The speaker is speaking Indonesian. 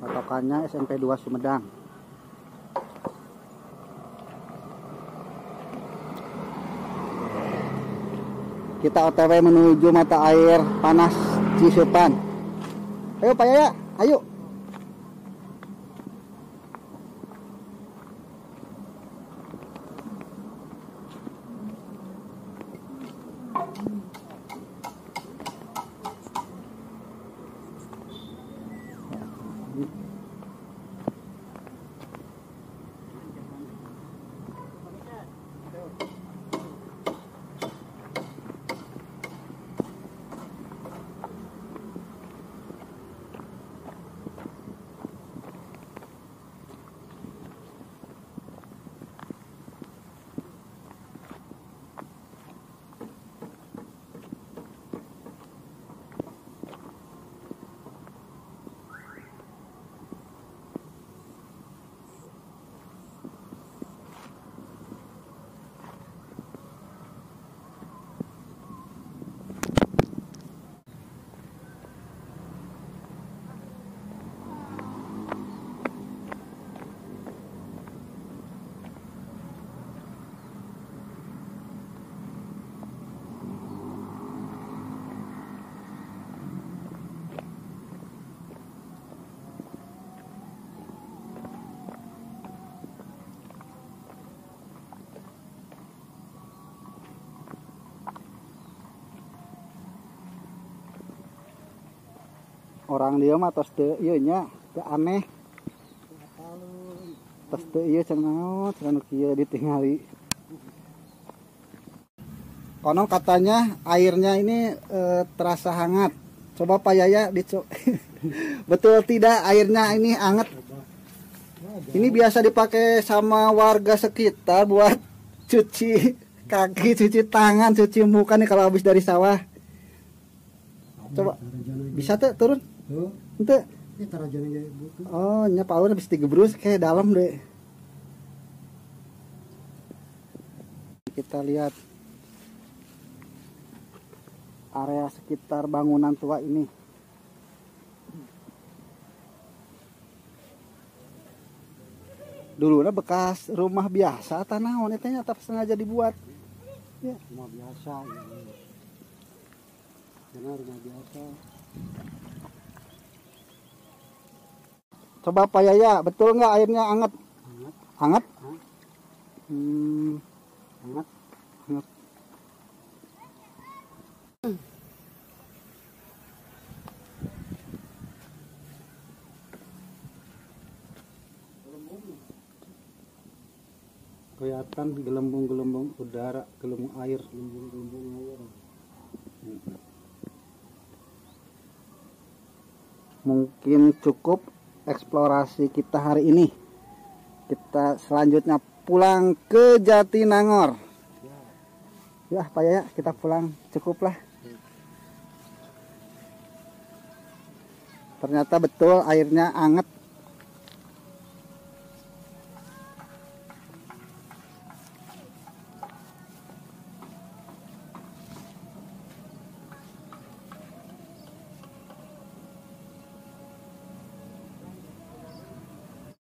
Patokannya SMP 2 Sumedang. Kita OTW menuju mata air panas Cisupan. Ayo Pak Yaya, ayo. Orang dia mah tos teu ieu nya, teu aneh. Tos teu ieu cenah cenah kieu ditingali. Konon katanya airnya ini terasa hangat. Coba Pak Yaya dicok. Betul tidak airnya ini hangat? Ini biasa dipakai sama warga sekitar buat cuci kaki, cuci tangan, cuci muka nih kalau habis dari sawah. Coba bisa tuh turun? Ente. Oh, nya paur habis digebrus kayak dalam deh. Kita lihat area sekitar bangunan tua ini. Dulunya bekas rumah biasa tanah wanitanya tapi sengaja dibuat. Ya, rumah biasa. Karena rumah biasa. Coba Pak Yaya, betul nggak airnya hangat? Hangat? Hangat? Hangat. Hangat. Kelihatan gelembung-gelembung udara, gelembung air, gelembung air. Mungkin cukup eksplorasi kita hari ini. Kita selanjutnya pulang ke Jatinangor. Ya Pak Yaya, kita pulang, cukuplah. Ternyata betul airnya hangat.